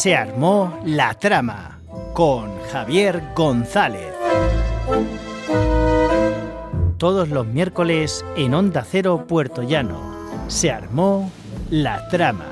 Se armó la trama con Javier González. Todos los miércoles en Onda Cero Puerto Llano. Se armó la trama.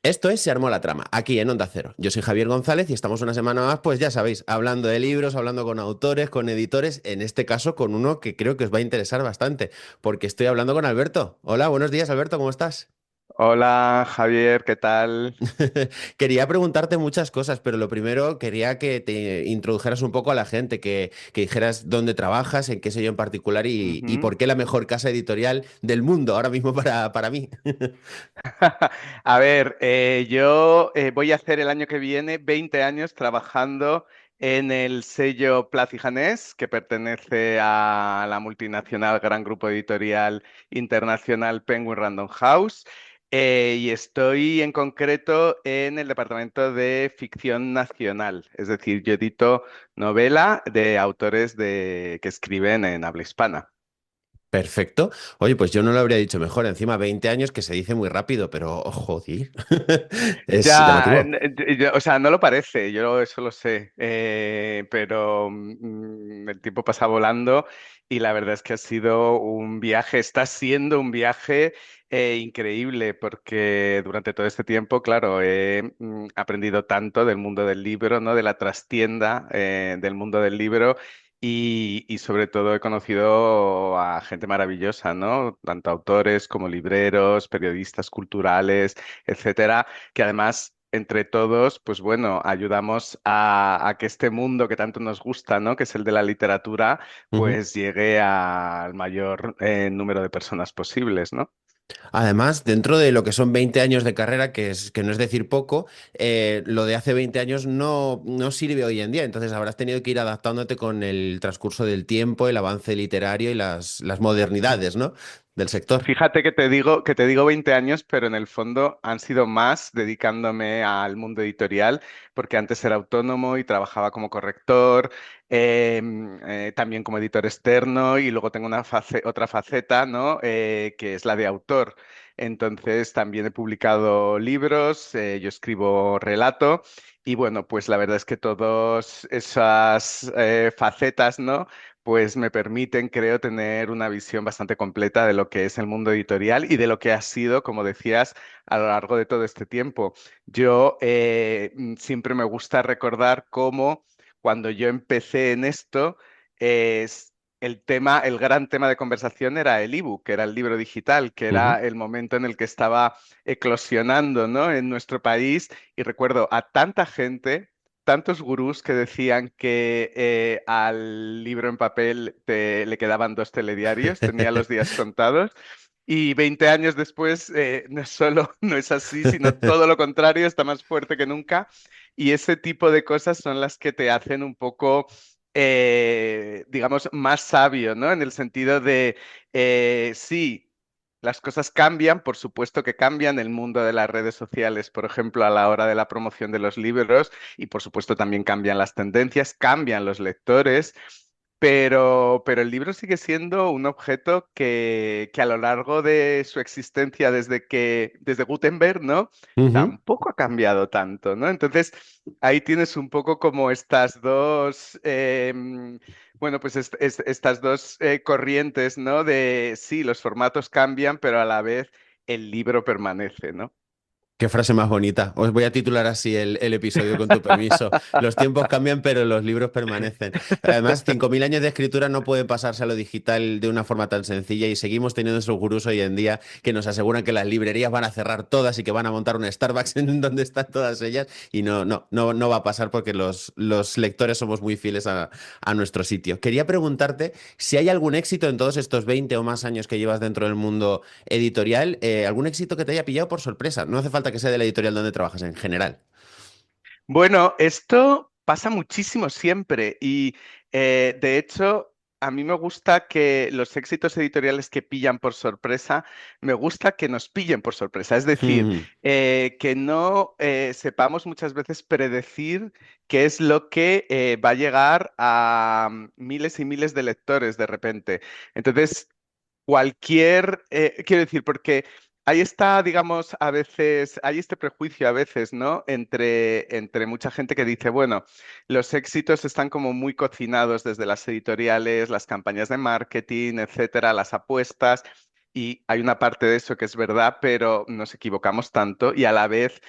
Esto es Se armó la trama, aquí en Onda Cero. Yo soy Javier González y estamos una semana más, pues ya sabéis, hablando de libros, hablando con autores, con editores, en este caso con uno que creo que os va a interesar bastante, porque estoy hablando con Alberto. Hola, buenos días, Alberto, ¿cómo estás? Hola Javier, ¿qué tal? Quería preguntarte muchas cosas, pero lo primero quería que te introdujeras un poco a la gente, que dijeras dónde trabajas, en qué sello en particular y Ujú. por qué la mejor casa editorial del mundo ahora mismo para mí. A ver, yo voy a hacer el año que viene 20 años trabajando en el sello Plas y Janés, que pertenece a la multinacional Gran Grupo Editorial Internacional Penguin Random House. Y estoy en concreto en el departamento de ficción nacional, es decir, yo edito novela de autores que escriben en habla hispana. Perfecto. Oye, pues yo no lo habría dicho mejor. Encima 20 años que se dice muy rápido, pero joder, es Ya, llamativo. o sea, no lo parece, yo eso lo sé, pero el tiempo pasa volando y la verdad es que ha sido un viaje, está siendo un viaje increíble porque durante todo este tiempo, claro, he aprendido tanto del mundo del libro, ¿no? De la trastienda del mundo del libro. Y sobre todo he conocido a gente maravillosa, ¿no? Tanto autores como libreros, periodistas culturales, etcétera, que además entre todos, pues bueno, ayudamos a que este mundo que tanto nos gusta, ¿no? Que es el de la literatura, Ujú. pues llegue al mayor número de personas posibles, ¿no? Además, dentro de lo que son 20 años de carrera, que no es decir poco, lo de hace 20 años no sirve hoy en día. Entonces habrás tenido que ir adaptándote con el transcurso del tiempo, el avance literario y las modernidades, ¿no? Del sector. Fíjate que te digo 20 años, pero en el fondo han sido más dedicándome al mundo editorial, porque antes era autónomo y trabajaba como corrector, también como editor externo, y luego tengo otra faceta, ¿no? Que es la de autor. Entonces también he publicado libros, yo escribo relato, y bueno, pues la verdad es que todas esas facetas, ¿no? Pues me permiten, creo, tener una visión bastante completa de lo que es el mundo editorial y de lo que ha sido, como decías, a lo largo de todo este tiempo. Yo siempre me gusta recordar cómo cuando yo empecé en esto, el gran tema de conversación era el ebook, que era el libro digital, que Ujú. era el momento en el que estaba eclosionando, ¿no? En nuestro país. Y recuerdo a tanta gente, tantos gurús que decían que al libro en papel le quedaban dos telediarios, tenía los días contados. Y 20 años después, no solo no es así, sino todo lo contrario, está más fuerte que nunca. Y ese tipo de cosas son las que te hacen un poco, digamos, más sabio, ¿no? En el sentido de, sí. Las cosas cambian, por supuesto que cambian el mundo de las redes sociales, por ejemplo, a la hora de la promoción de los libros, y por supuesto también cambian las tendencias, cambian los lectores, pero el libro sigue siendo un objeto que a lo largo de su existencia desde Gutenberg, ¿no? Ujú. Tampoco ha cambiado tanto, ¿no? Entonces, ahí tienes un poco como estas dos, bueno, pues estas dos corrientes, ¿no? De sí, los formatos cambian, pero a la vez el libro permanece, ¿no? Qué frase más bonita. Os voy a titular así el episodio con tu permiso. Los tiempos cambian, pero los libros permanecen. Además, 5.000 años de escritura no pueden pasarse a lo digital de una forma tan sencilla y seguimos teniendo esos gurús hoy en día que nos aseguran que las librerías van a cerrar todas y que van a montar un Starbucks en donde están todas ellas y no va a pasar porque los lectores somos muy fieles a nuestro sitio. Quería preguntarte si hay algún éxito en todos estos 20 o más años que llevas dentro del mundo editorial, algún éxito que te haya pillado por sorpresa. No hace falta que sea de la editorial donde trabajas, en general. Bueno, esto pasa muchísimo siempre y de hecho a mí me gusta que los éxitos editoriales que pillan por sorpresa, me gusta que nos pillen por sorpresa. Es decir, Mm, que no sepamos muchas veces predecir qué es lo que va a llegar a miles y miles de lectores de repente. Entonces, quiero decir, porque ahí está, digamos, a veces, hay este prejuicio a veces, ¿no? Entre mucha gente que dice, bueno, los éxitos están como muy cocinados desde las editoriales, las campañas de marketing, etcétera, las apuestas. Y hay una parte de eso que es verdad, pero nos equivocamos tanto y a la vez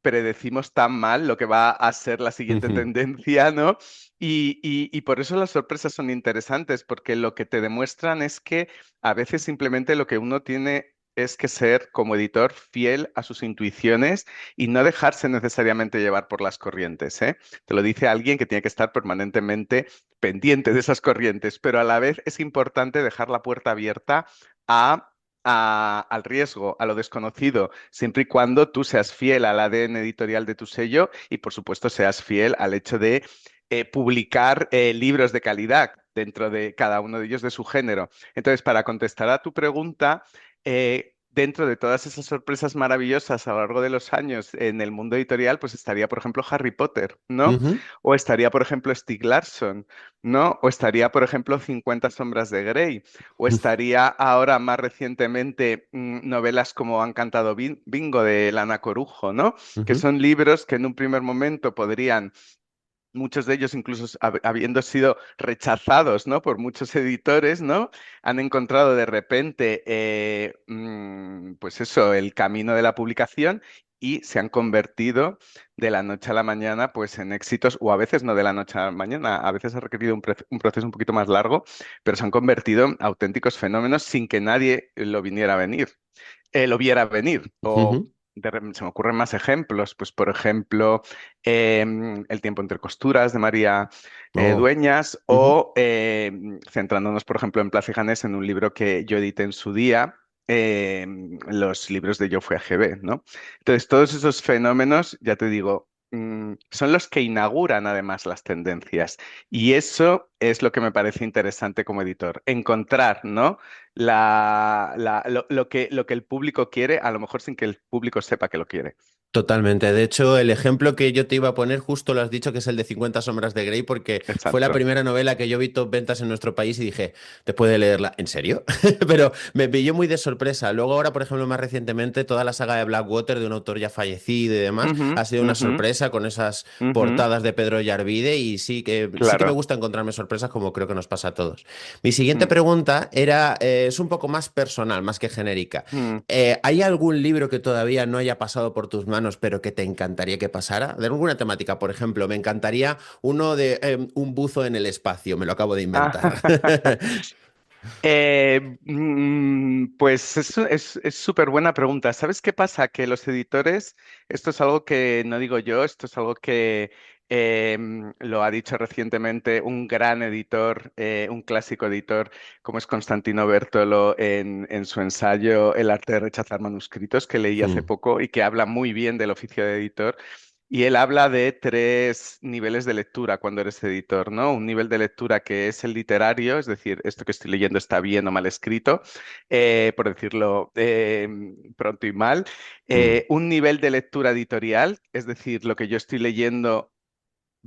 predecimos tan mal lo que va a ser la siguiente Ujú, tendencia, ¿no? Y por eso las sorpresas son interesantes, porque lo que te demuestran es que a veces simplemente lo que uno tiene es que ser como editor fiel a sus intuiciones y no dejarse necesariamente llevar por las corrientes, ¿eh? Te lo dice alguien que tiene que estar permanentemente pendiente de esas corrientes, pero a la vez es importante dejar la puerta abierta a al riesgo, a lo desconocido, siempre y cuando tú seas fiel al ADN editorial de tu sello y, por supuesto, seas fiel al hecho de publicar libros de calidad dentro de cada uno de ellos de su género. Entonces, para contestar a tu pregunta, dentro de todas esas sorpresas maravillosas a lo largo de los años en el mundo editorial, pues estaría, por ejemplo, Harry Potter, ¿no? ujú, O estaría, por ejemplo, Stieg Larsson, ¿no? O estaría, por ejemplo, 50 sombras de Grey. O estaría ahora más recientemente novelas como Han cantado Bingo de Lana Corujo, ¿no? Que ujú. son libros que en un primer momento podrían, muchos de ellos incluso habiendo sido rechazados, ¿no? Por muchos editores, ¿no? Han encontrado de repente, pues eso, el camino de la publicación y se han convertido de la noche a la mañana, pues en éxitos, o a veces no de la noche a la mañana, a veces ha requerido un proceso un poquito más largo, pero se han convertido en auténticos fenómenos sin que nadie lo viera venir. O Ujú. se me ocurren más ejemplos, pues por ejemplo, El tiempo entre costuras de María Oh, Dueñas, ujú. o centrándonos, por ejemplo, en Plaza y Janés, en un libro que yo edité en su día. Los libros de Yo fui a GB, ¿no? Entonces, todos esos fenómenos, ya te digo, son los que inauguran además las tendencias. Y eso es lo que me parece interesante como editor, encontrar, ¿no? Lo que el público quiere, a lo mejor sin que el público sepa que lo quiere. Totalmente. De hecho, el ejemplo que yo te iba a poner, justo lo has dicho, que es el de 50 sombras de Grey, porque fue la Exacto. primera novela que yo vi top ventas en nuestro país y dije, después de leerla, ¿en serio? Pero me pilló muy de sorpresa. Luego ahora, por ejemplo, más recientemente, toda la saga de Blackwater, de un autor ya fallecido y demás, Ujú, ha sido una ujú, sorpresa con esas ujú. portadas de Pedro Yarvide y sí que me Claro. gusta encontrarme sorpresas como creo que nos pasa a todos. Mi siguiente Mm, pregunta era, es un poco más personal, más que genérica. mm. ¿Hay algún libro que todavía no haya pasado por tus manos, pero que te encantaría que pasara? De alguna temática, por ejemplo, me encantaría uno de un buzo en el espacio, me lo acabo de inventar. Pues es súper buena pregunta. ¿Sabes qué pasa? Que los editores, esto es algo que no digo yo, esto es algo que lo ha dicho recientemente un gran editor, un clásico editor, como es Constantino Bertolo, en su ensayo El arte de rechazar manuscritos, que leí hace Hmm, poco y que habla muy bien del oficio de editor. Y él habla de tres niveles de lectura cuando eres editor, ¿no? Un nivel de lectura que es el literario, es decir, esto que estoy leyendo está bien o mal escrito, por decirlo pronto y mal. hmm, Un nivel de lectura editorial, es decir, lo que yo estoy leyendo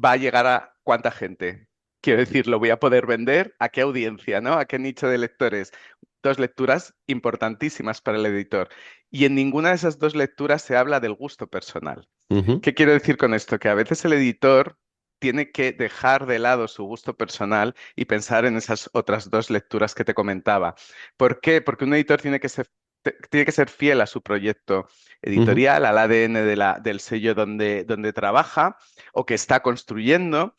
va a llegar a cuánta gente. Quiero decir, lo voy a poder vender a qué audiencia, ¿no? A qué nicho de lectores. Dos lecturas importantísimas para el editor. Y en ninguna de esas dos lecturas se habla del gusto personal. ujú, ¿Qué quiero decir con esto? Que a veces el editor tiene que dejar de lado su gusto personal y pensar en esas otras dos lecturas que te comentaba. ¿Por qué? Porque un editor tiene que ser fiel a su proyecto ujú. editorial, al ADN del sello donde trabaja o que está construyendo.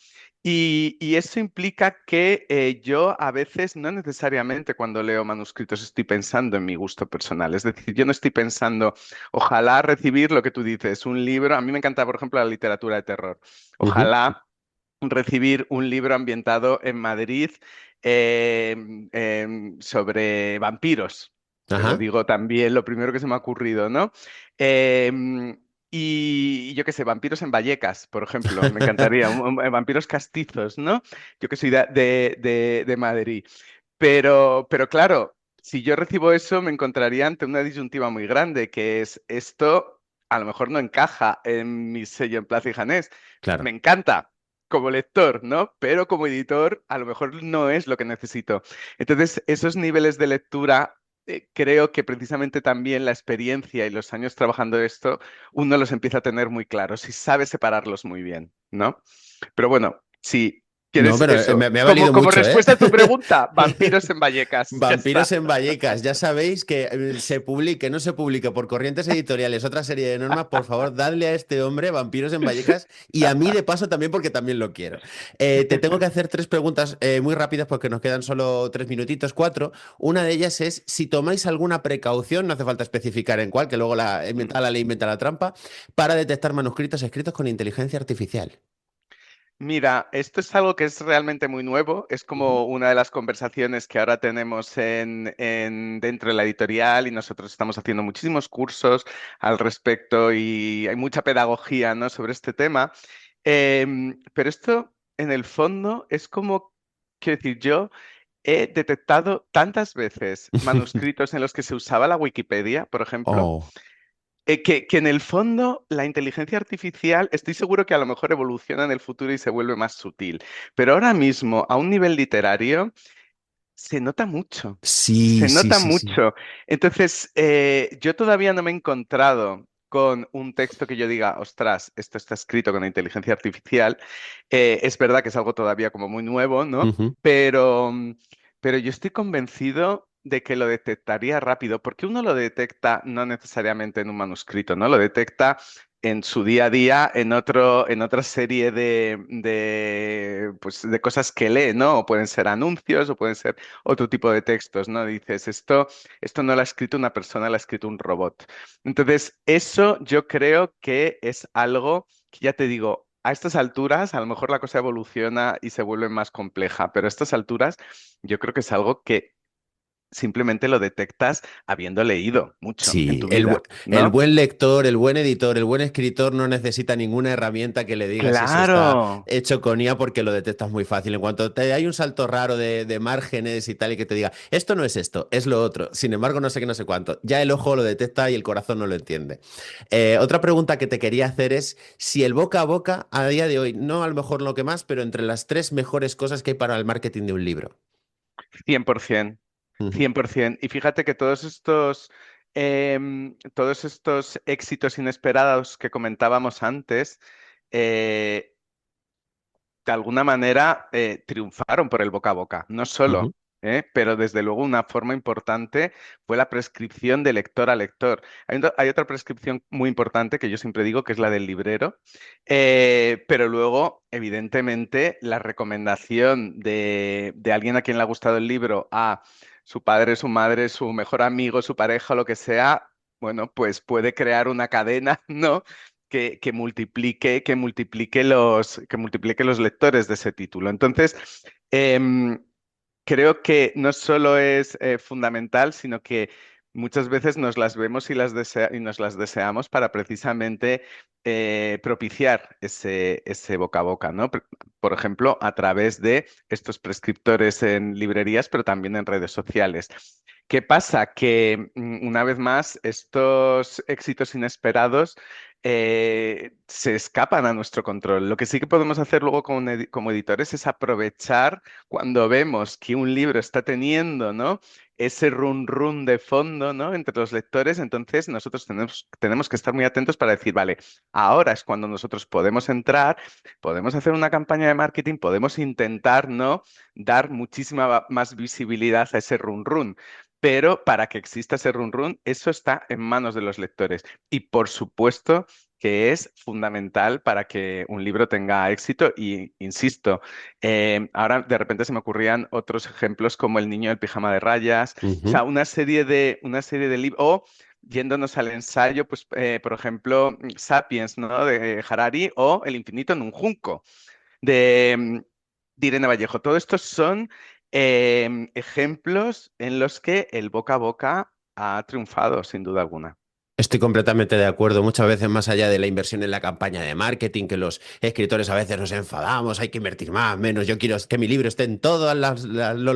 Y eso implica que yo a veces no necesariamente cuando leo manuscritos estoy pensando en mi gusto personal. Es decir, yo no estoy pensando, ojalá recibir lo que tú dices, un libro. A mí me encanta, por ejemplo, la literatura de terror. Ujú. Ojalá recibir un libro ambientado en Madrid eh, sobre vampiros. Te lo Ajá. digo también, lo primero que se me ha ocurrido, ¿no? Y yo qué sé, vampiros en Vallecas, por ejemplo, me encantaría, vampiros castizos, ¿no? Yo que soy de Madrid. Pero claro, si yo recibo eso, me encontraría ante una disyuntiva muy grande, que es esto a lo mejor no encaja en mi sello en Plaza y Janés. Me Claro. encanta, como lector, ¿no? Pero como editor a lo mejor no es lo que necesito. Entonces, esos niveles de lectura, creo que precisamente también la experiencia y los años trabajando esto, uno los empieza a tener muy claros y sabe separarlos muy bien, ¿no? Pero bueno, si No, quieres pero eso, me ha como, valido como mucho, ¿eh? respuesta a tu pregunta, Vampiros en Vallecas, ya Vampiros está. en Vallecas, ya sabéis que se publique, no se publique por corrientes editoriales, otra serie de normas, por favor, dadle a este hombre Vampiros en Vallecas y a mí de paso también porque también lo quiero. Te tengo que hacer tres preguntas muy rápidas porque nos quedan solo 3 minutitos, cuatro. Una de ellas es si tomáis alguna precaución, no hace falta especificar en cuál, que luego la ley inventa la trampa, para detectar manuscritos escritos con inteligencia artificial. Mira, esto es algo que es realmente muy nuevo, es Ujú. como una de las conversaciones que ahora tenemos dentro de la editorial y nosotros estamos haciendo muchísimos cursos al respecto y hay mucha pedagogía, ¿no?, sobre este tema. Pero esto, en el fondo, es como, quiero decir, yo he detectado tantas veces manuscritos en los que se usaba la Wikipedia, por ejemplo, Oh, que en el fondo la inteligencia artificial, estoy seguro que a lo mejor evoluciona en el futuro y se vuelve más sutil, pero ahora mismo a un nivel literario se nota mucho, sí, se sí, nota sí, sí. mucho. Entonces, yo todavía no me he encontrado con un texto que yo diga, ostras, esto está escrito con inteligencia artificial. Es verdad que es algo todavía como muy nuevo, ¿no? Ujú. Pero yo estoy convencido de que lo detectaría rápido, porque uno lo detecta no necesariamente en un manuscrito, ¿no? Lo detecta en su día a día, en otra serie pues, de cosas que lee, ¿no? O pueden ser anuncios, o pueden ser otro tipo de textos, ¿no? Dices, esto no lo ha escrito una persona, lo ha escrito un robot. Entonces, eso yo creo que es algo que ya te digo, a estas alturas, a lo mejor la cosa evoluciona y se vuelve más compleja, pero a estas alturas yo creo que es algo que simplemente lo detectas habiendo leído mucho en Sí, tu vida, el ¿no? buen lector, el buen editor, el buen escritor no necesita ninguna herramienta que le diga si eso está Claro. hecho con IA porque lo detectas muy fácil. En cuanto hay un salto raro de márgenes y tal y que te diga, esto no es esto, es lo otro, sin embargo no sé qué, no sé cuánto, ya el ojo lo detecta y el corazón no lo entiende. Otra pregunta que te quería hacer es si el boca a boca a día de hoy, no a lo mejor lo que más, pero entre las tres mejores cosas que hay para el marketing de un libro. 100%, Ujú, 100%. Y fíjate que todos estos éxitos inesperados que comentábamos antes, eh, de alguna manera triunfaron por el boca a boca, no ujú, solo, pero desde luego una forma importante fue la prescripción de lector a lector. Hay otra prescripción muy importante que yo siempre digo que es la del librero, pero luego, evidentemente, la recomendación de alguien a quien le ha gustado el libro a su padre, su madre, su mejor amigo, su pareja o lo que sea, bueno, pues puede crear una cadena, ¿no? Que multiplique los lectores de ese título. Entonces, em, creo que no solo es fundamental, sino que muchas veces nos las vemos y nos las deseamos para precisamente propiciar ese boca a boca, ¿no? Por ejemplo, a través de estos prescriptores en librerías, pero también en redes sociales. ¿Qué pasa? Que una vez más, estos éxitos inesperados se escapan a nuestro control. Lo que sí que podemos hacer luego como editores es aprovechar cuando vemos que un libro está teniendo, ¿no?, ese run run de fondo, ¿no?, entre los lectores, entonces nosotros tenemos que estar muy atentos para decir, vale, ahora es cuando nosotros podemos entrar, podemos hacer una campaña de marketing, podemos intentar, ¿no?, dar muchísima más visibilidad a ese run run. Pero para que exista ese run run, eso está en manos de los lectores. Y por supuesto que es fundamental para que un libro tenga éxito. Y insisto, ahora de repente se me ocurrían otros ejemplos como El niño del pijama de rayas, o sea, ujú. una serie de libros, o yéndonos al ensayo, pues, por ejemplo, Sapiens, ¿no?, de Harari, o El infinito en un junco, de Irene Vallejo. Todos estos son ejemplos en los que el boca a boca ha triunfado, sin duda alguna. Estoy completamente de acuerdo. Muchas veces, más allá de la inversión en la campaña de marketing, que los escritores a veces nos enfadamos, hay que invertir más, menos. Yo quiero que mi libro esté en todos los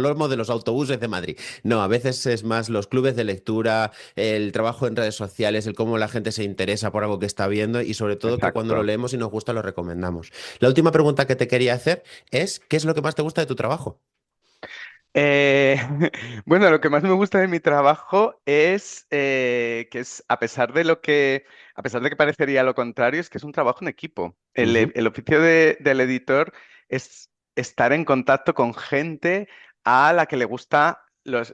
lomos de los autobuses de Madrid. No, a veces es más los clubes de lectura, el trabajo en redes sociales, el cómo la gente se interesa por algo que está viendo y sobre todo que cuando lo Exacto. leemos y nos gusta lo recomendamos. La última pregunta que te quería hacer es, ¿qué es lo que más te gusta de tu trabajo? Eh, bueno, lo que más me gusta de mi trabajo es que es, a pesar de que parecería lo contrario, es que es un trabajo en equipo. Ujú. El oficio del editor es estar en contacto con gente a la que le gusta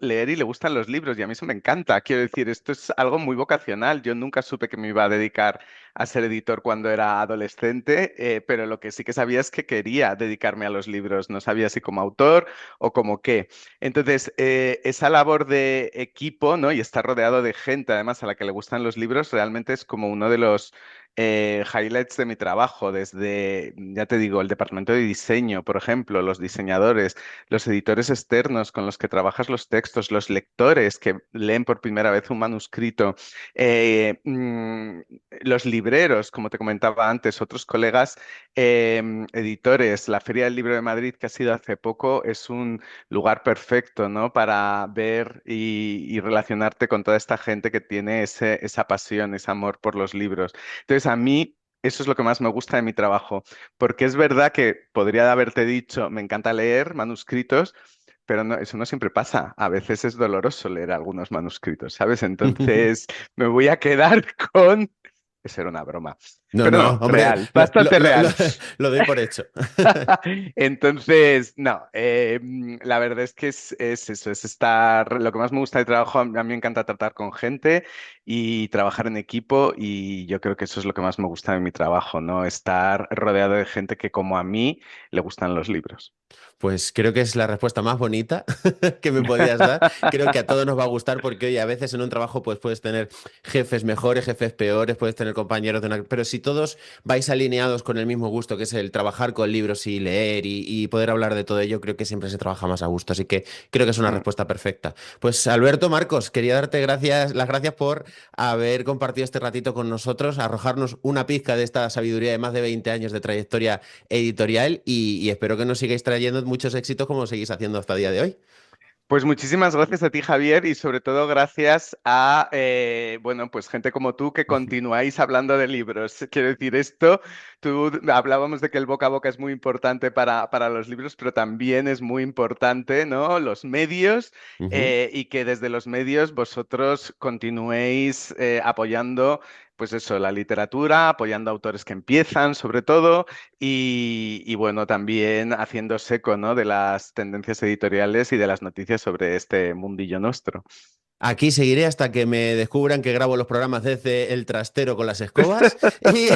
leer y le gustan los libros, y a mí eso me encanta. Quiero decir, esto es algo muy vocacional. Yo nunca supe que me iba a dedicar a ser editor cuando era adolescente, pero lo que sí que sabía es que quería dedicarme a los libros. No sabía si como autor o como qué. Entonces, esa labor de equipo, ¿no? Y estar rodeado de gente, además, a la que le gustan los libros, realmente es como uno de los highlights de mi trabajo, desde, ya te digo, el departamento de diseño, por ejemplo, los diseñadores, los editores externos con los que trabajas los textos, los lectores que leen por primera vez un manuscrito, eh, mm, los libreros, como te comentaba antes, otros colegas editores. La Feria del Libro de Madrid, que ha sido hace poco, es un lugar perfecto, ¿no? Para ver y relacionarte con toda esta gente que tiene esa pasión, ese amor por los libros. Entonces, a mí eso es lo que más me gusta de mi trabajo, porque es verdad que podría haberte dicho, me encanta leer manuscritos, pero no, eso no siempre pasa. A veces es doloroso leer algunos manuscritos, ¿sabes? Entonces, me voy a quedar con... Eso era una broma. No, Pero no, no, hombre, real, bastante real. lo doy por hecho. Entonces, no, la verdad es que es eso, es estar, lo que más me gusta del trabajo, a mí me encanta tratar con gente y trabajar en equipo y yo creo que eso es lo que más me gusta de mi trabajo, ¿no? Estar rodeado de gente que como a mí le gustan los libros. Pues creo que es la respuesta más bonita que me podías dar. Creo que a todos nos va a gustar porque, oye, a veces en un trabajo pues puedes tener jefes mejores, jefes peores, puedes tener compañeros de una... Pero si todos vais alineados con el mismo gusto, que es el trabajar con libros y leer y poder hablar de todo ello, creo que siempre se trabaja más a gusto. Así que creo que es una Mm. respuesta perfecta. Pues Alberto, Marcos, quería darte las gracias por haber compartido este ratito con nosotros, arrojarnos una pizca de esta sabiduría de más de 20 años de trayectoria editorial y espero que nos sigáis trayendo muchos éxitos como seguís haciendo hasta el día de hoy. Pues muchísimas gracias a ti, Javier, y sobre todo gracias a, bueno, pues gente como tú que continuáis hablando de libros. Quiero decir, esto, tú hablábamos de que el boca a boca es muy importante para los libros, pero también es muy importante, ¿no? Los medios, Ujú. y que desde los medios vosotros continuéis apoyando, pues eso, la literatura, apoyando a autores que empiezan, sobre todo y bueno, también haciéndose eco, ¿no? De las tendencias editoriales y de las noticias sobre este mundillo nuestro. Aquí seguiré hasta que me descubran que grabo los programas desde el trastero con las escobas y,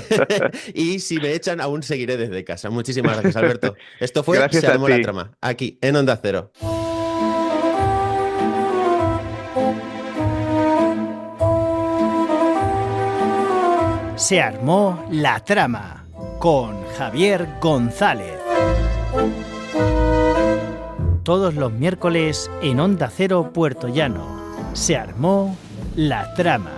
y si me echan aún seguiré desde casa. Muchísimas gracias, Alberto. Esto fue Se Gracias a armó la ti. trama, aquí en Onda Cero. Se armó la trama con Javier González. Todos los miércoles en Onda Cero Puerto Llano. Se armó la trama.